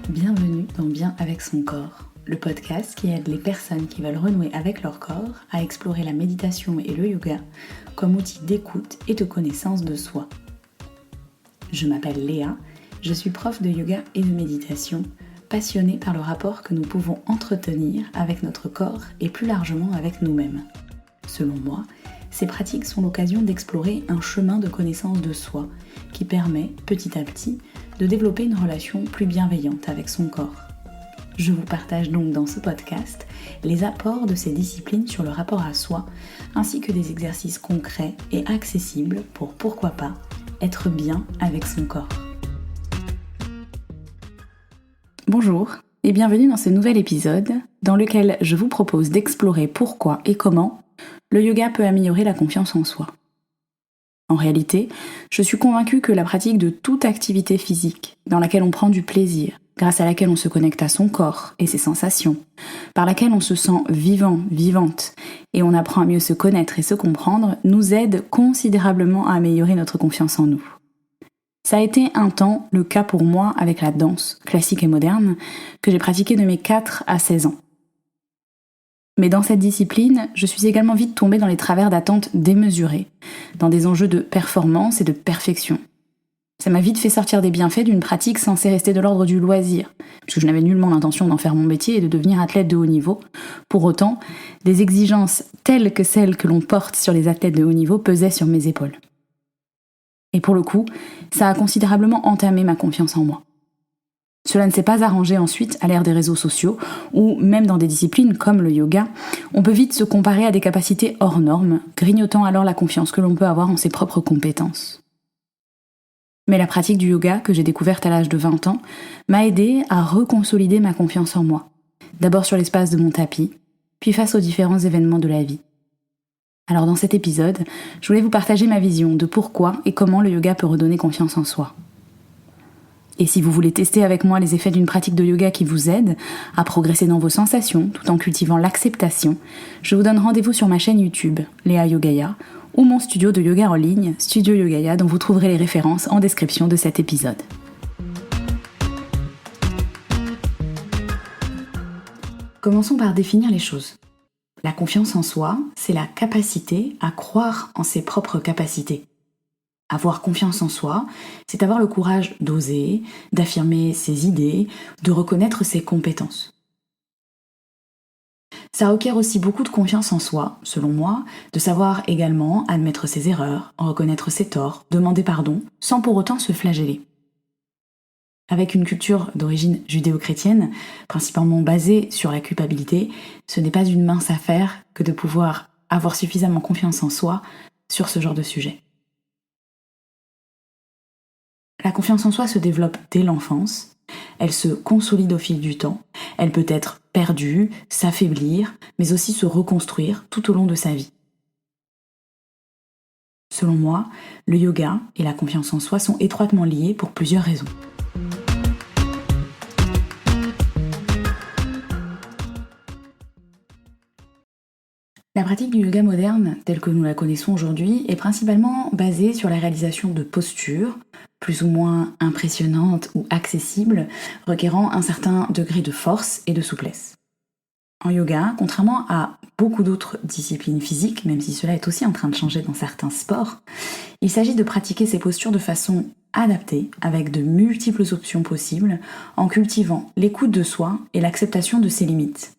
Bienvenue dans Bien avec son corps, le podcast qui aide les personnes qui veulent renouer avec leur corps à explorer la méditation et le yoga comme outil d'écoute et de connaissance de soi. Je m'appelle Léa, je suis prof de yoga et de méditation, passionnée par le rapport que nous pouvons entretenir avec notre corps et plus largement avec nous-mêmes. Selon moi, ces pratiques sont l'occasion d'explorer un chemin de connaissance de soi qui permet, petit à petit, de développer une relation plus bienveillante avec son corps. Je vous partage donc dans ce podcast les apports de ces disciplines sur le rapport à soi, ainsi que des exercices concrets et accessibles pour, pourquoi pas, être bien avec son corps. Bonjour et bienvenue dans ce nouvel épisode dans lequel je vous propose d'explorer pourquoi et comment le yoga peut améliorer la confiance en soi. En réalité, je suis convaincue que la pratique de toute activité physique dans laquelle on prend du plaisir, grâce à laquelle on se connecte à son corps et ses sensations, par laquelle on se sent vivant, vivante, et on apprend à mieux se connaître et se comprendre, nous aide considérablement à améliorer notre confiance en nous. Ça a été un temps le cas pour moi avec la danse, classique et moderne, que j'ai pratiquée de mes 4 à 16 ans. Mais dans cette discipline, je suis également vite tombée dans les travers d'attentes démesurées, dans des enjeux de performance et de perfection. Ça m'a vite fait sortir des bienfaits d'une pratique censée rester de l'ordre du loisir, puisque je n'avais nullement l'intention d'en faire mon métier et de devenir athlète de haut niveau. Pour autant, des exigences telles que celles que l'on porte sur les athlètes de haut niveau pesaient sur mes épaules. Et pour le coup, ça a considérablement entamé ma confiance en moi. Cela ne s'est pas arrangé ensuite à l'ère des réseaux sociaux, où, même dans des disciplines comme le yoga, on peut vite se comparer à des capacités hors normes, grignotant alors la confiance que l'on peut avoir en ses propres compétences. Mais la pratique du yoga, que j'ai découverte à l'âge de 20 ans, m'a aidée à reconsolider ma confiance en moi, d'abord sur l'espace de mon tapis, puis face aux différents événements de la vie. Alors dans cet épisode, je voulais vous partager ma vision de pourquoi et comment le yoga peut redonner confiance en soi. Et si vous voulez tester avec moi les effets d'une pratique de yoga qui vous aide à progresser dans vos sensations tout en cultivant l'acceptation, je vous donne rendez-vous sur ma chaîne YouTube, Léa Yogaya, ou mon studio de yoga en ligne, Studio Yogaya, dont vous trouverez les références en description de cet épisode. Commençons par définir les choses. La confiance en soi, c'est la capacité à croire en ses propres capacités. Avoir confiance en soi, c'est avoir le courage d'oser, d'affirmer ses idées, de reconnaître ses compétences. Ça requiert aussi beaucoup de confiance en soi, selon moi, de savoir également admettre ses erreurs, reconnaître ses torts, demander pardon, sans pour autant se flageller. Avec une culture d'origine judéo-chrétienne, principalement basée sur la culpabilité, ce n'est pas une mince affaire que de pouvoir avoir suffisamment confiance en soi sur ce genre de sujet. La confiance en soi se développe dès l'enfance, elle se consolide au fil du temps, elle peut être perdue, s'affaiblir, mais aussi se reconstruire tout au long de sa vie. Selon moi, le yoga et la confiance en soi sont étroitement liés pour plusieurs raisons. La pratique du yoga moderne, telle que nous la connaissons aujourd'hui, est principalement basée sur la réalisation de postures, plus ou moins impressionnantes ou accessibles, requérant un certain degré de force et de souplesse. En yoga, contrairement à beaucoup d'autres disciplines physiques, même si cela est aussi en train de changer dans certains sports, il s'agit de pratiquer ces postures de façon adaptée, avec de multiples options possibles, en cultivant l'écoute de soi et l'acceptation de ses limites.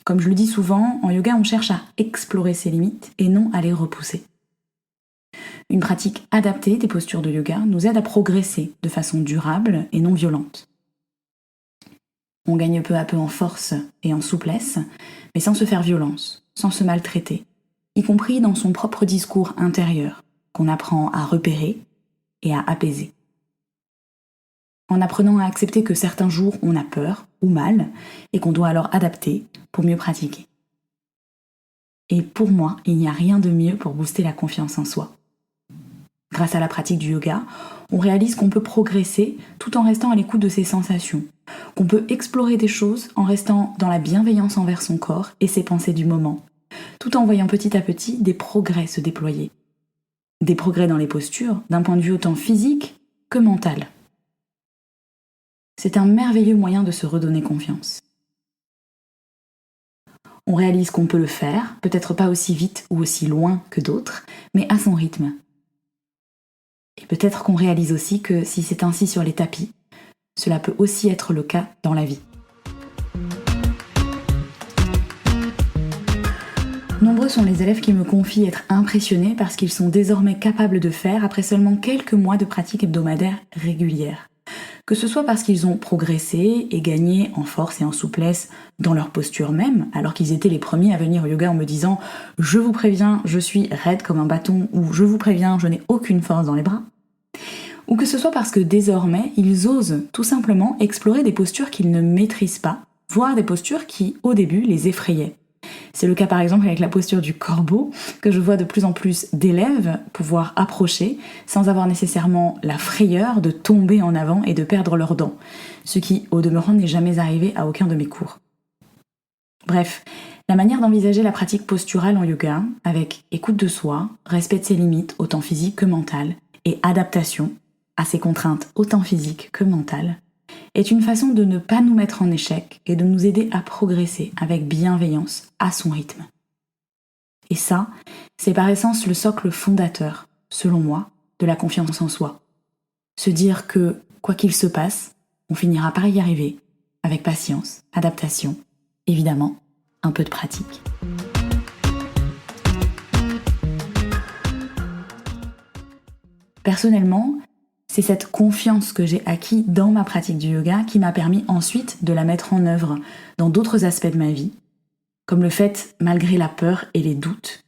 Comme je le dis souvent, en yoga, on cherche à explorer ses limites et non à les repousser. Une pratique adaptée des postures de yoga nous aide à progresser de façon durable et non violente. On gagne peu à peu en force et en souplesse, mais sans se faire violence, sans se maltraiter, y compris dans son propre discours intérieur, qu'on apprend à repérer et à apaiser. En apprenant à accepter que certains jours on a peur ou mal, et qu'on doit alors adapter pour mieux pratiquer. Et pour moi, il n'y a rien de mieux pour booster la confiance en soi. Grâce à la pratique du yoga, on réalise qu'on peut progresser tout en restant à l'écoute de ses sensations, qu'on peut explorer des choses en restant dans la bienveillance envers son corps et ses pensées du moment, tout en voyant petit à petit des progrès se déployer. Des progrès dans les postures, d'un point de vue autant physique que mental. C'est un merveilleux moyen de se redonner confiance. On réalise qu'on peut le faire, peut-être pas aussi vite ou aussi loin que d'autres, mais à son rythme. Et peut-être qu'on réalise aussi que si c'est ainsi sur les tapis, cela peut aussi être le cas dans la vie. Nombreux sont les élèves qui me confient être impressionnés parce qu'ils sont désormais capables de faire après seulement quelques mois de pratique hebdomadaire régulière. Que ce soit parce qu'ils ont progressé et gagné en force et en souplesse dans leur posture même, alors qu'ils étaient les premiers à venir au yoga en me disant « Je vous préviens, je suis raide comme un bâton » ou « Je vous préviens, je n'ai aucune force dans les bras ». Ou que ce soit parce que désormais, ils osent tout simplement explorer des postures qu'ils ne maîtrisent pas, voire des postures qui, au début, les effrayaient. C'est le cas par exemple avec la posture du corbeau, que je vois de plus en plus d'élèves pouvoir approcher sans avoir nécessairement la frayeur de tomber en avant et de perdre leurs dents, ce qui, au demeurant, n'est jamais arrivé à aucun de mes cours. Bref, la manière d'envisager la pratique posturale en yoga, avec écoute de soi, respect de ses limites, autant physiques que mentales, et adaptation à ses contraintes autant physiques que mentales, est une façon de ne pas nous mettre en échec et de nous aider à progresser avec bienveillance à son rythme. Et ça, c'est par essence le socle fondateur, selon moi, de la confiance en soi. Se dire que, quoi qu'il se passe, on finira par y arriver, avec patience, adaptation, évidemment, un peu de pratique. Personnellement, c'est cette confiance que j'ai acquis dans ma pratique du yoga qui m'a permis ensuite de la mettre en œuvre dans d'autres aspects de ma vie, comme le fait, malgré la peur et les doutes,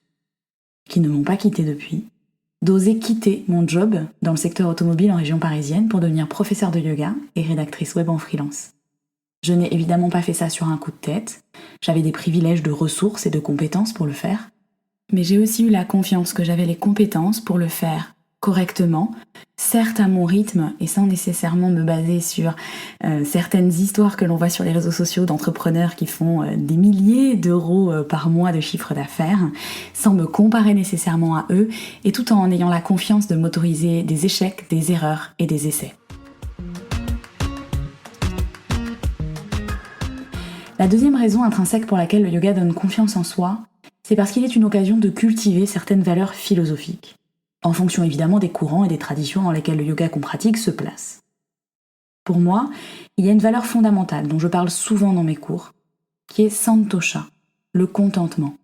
qui ne m'ont pas quitté depuis, d'oser quitter mon job dans le secteur automobile en région parisienne pour devenir professeure de yoga et rédactrice web en freelance. Je n'ai évidemment pas fait ça sur un coup de tête, j'avais des privilèges de ressources et de compétences pour le faire, mais j'ai aussi eu la confiance que j'avais les compétences pour le faire correctement, certes à mon rythme et sans nécessairement me baser sur certaines histoires que l'on voit sur les réseaux sociaux d'entrepreneurs qui font des milliers d'euros par mois de chiffre d'affaires, sans me comparer nécessairement à eux et tout en ayant la confiance de m'autoriser des échecs, des erreurs et des essais. La deuxième raison intrinsèque pour laquelle le yoga donne confiance en soi, c'est parce qu'il est une occasion de cultiver certaines valeurs philosophiques, en fonction évidemment des courants et des traditions dans lesquels le yoga qu'on pratique se place. Pour moi, il y a une valeur fondamentale dont je parle souvent dans mes cours, qui est Santosha, le contentement.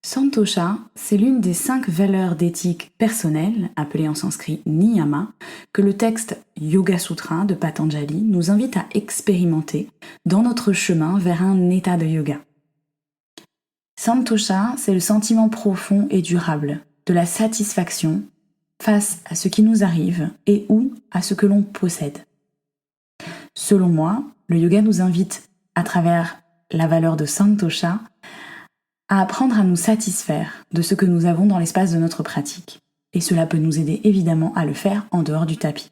Santosha, c'est l'une des 5 valeurs d'éthique personnelle, appelées en sanskrit niyama, que le texte Yoga Sutra de Patanjali nous invite à expérimenter dans notre chemin vers un état de yoga. Santosha, c'est le sentiment profond et durable de la satisfaction face à ce qui nous arrive et ou à ce que l'on possède. Selon moi, le yoga nous invite, à travers la valeur de Santosha, à apprendre à nous satisfaire de ce que nous avons dans l'espace de notre pratique. Et cela peut nous aider évidemment à le faire en dehors du tapis.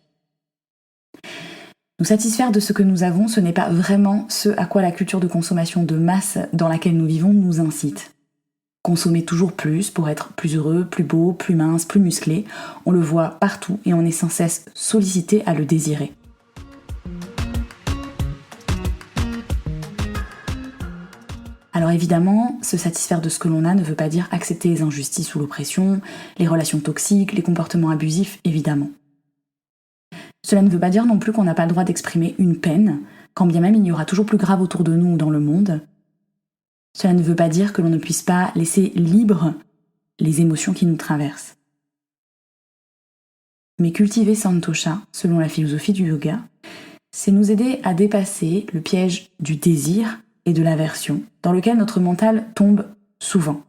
Nous satisfaire de ce que nous avons, ce n'est pas vraiment ce à quoi la culture de consommation de masse dans laquelle nous vivons nous incite. Consommer toujours plus pour être plus heureux, plus beau, plus mince, plus musclé, on le voit partout et on est sans cesse sollicité à le désirer. Alors évidemment, se satisfaire de ce que l'on a ne veut pas dire accepter les injustices ou l'oppression, les relations toxiques, les comportements abusifs, évidemment. Cela ne veut pas dire non plus qu'on n'a pas le droit d'exprimer une peine, quand bien même il y aura toujours plus grave autour de nous ou dans le monde. Cela ne veut pas dire que l'on ne puisse pas laisser libres les émotions qui nous traversent. Mais cultiver Santosha, selon la philosophie du yoga, c'est nous aider à dépasser le piège du désir et de l'aversion, dans lequel notre mental tombe souvent.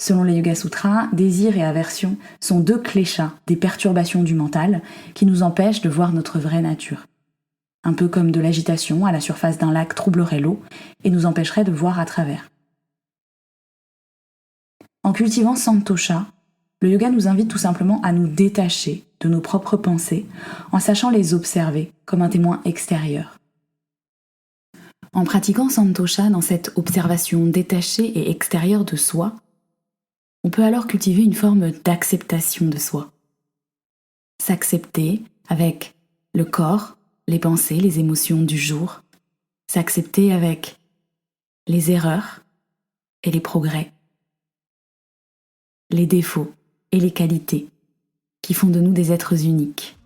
Selon les Yoga Sutras, désir et aversion sont 2 kléchas, des perturbations du mental, qui nous empêchent de voir notre vraie nature. Un peu comme de l'agitation à la surface d'un lac troublerait l'eau et nous empêcherait de voir à travers. En cultivant Santosha, le yoga nous invite tout simplement à nous détacher de nos propres pensées en sachant les observer comme un témoin extérieur. En pratiquant Santosha dans cette observation détachée et extérieure de soi, on peut alors cultiver une forme d'acceptation de soi. S'accepter avec le corps, les pensées, les émotions du jour, s'accepter avec les erreurs et les progrès, les défauts et les qualités qui font de nous des êtres uniques.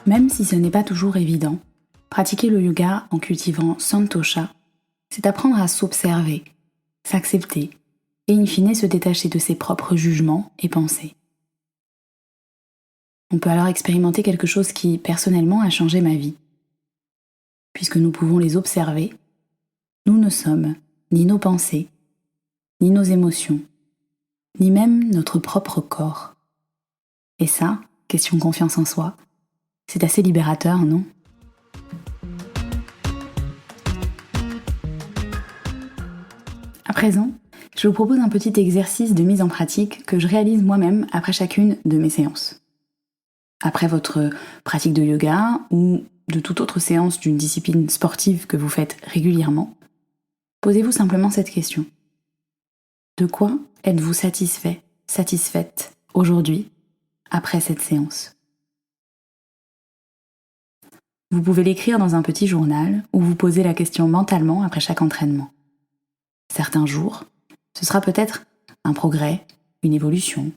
Même si ce n'est pas toujours évident, pratiquer le yoga en cultivant Santosha, c'est apprendre à s'observer, s'accepter et in fine se détacher de ses propres jugements et pensées. On peut alors expérimenter quelque chose qui, personnellement, a changé ma vie. Puisque nous pouvons les observer, nous ne sommes ni nos pensées, ni nos émotions, ni même notre propre corps. Et ça, question confiance en soi, c'est assez libérateur, non ? À présent, je vous propose un petit exercice de mise en pratique que je réalise moi-même après chacune de mes séances. Après votre pratique de yoga ou de toute autre séance d'une discipline sportive que vous faites régulièrement, posez-vous simplement cette question. De quoi êtes-vous satisfait, satisfaite aujourd'hui, après cette séance ? Vous pouvez l'écrire dans un petit journal ou vous poser la question mentalement après chaque entraînement. Certains jours, ce sera peut-être un progrès, une évolution,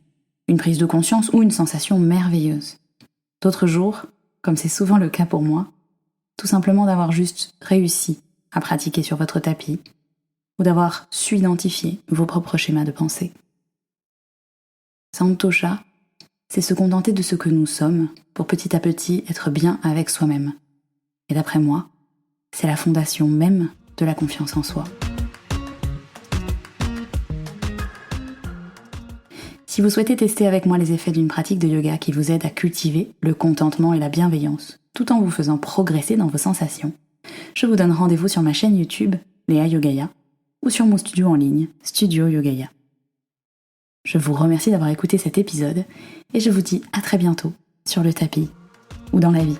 une prise de conscience ou une sensation merveilleuse. D'autres jours, comme c'est souvent le cas pour moi, tout simplement d'avoir juste réussi à pratiquer sur votre tapis ou d'avoir su identifier vos propres schémas de pensée. Santosha, c'est se contenter de ce que nous sommes pour petit à petit être bien avec soi-même. Et d'après moi, c'est la fondation même de la confiance en soi. Si vous souhaitez tester avec moi les effets d'une pratique de yoga qui vous aide à cultiver le contentement et la bienveillance, tout en vous faisant progresser dans vos sensations, je vous donne rendez-vous sur ma chaîne YouTube, Léa Yogaya, ou sur mon studio en ligne, Studio Yogaya. Je vous remercie d'avoir écouté cet épisode et je vous dis à très bientôt sur le tapis ou dans la vie.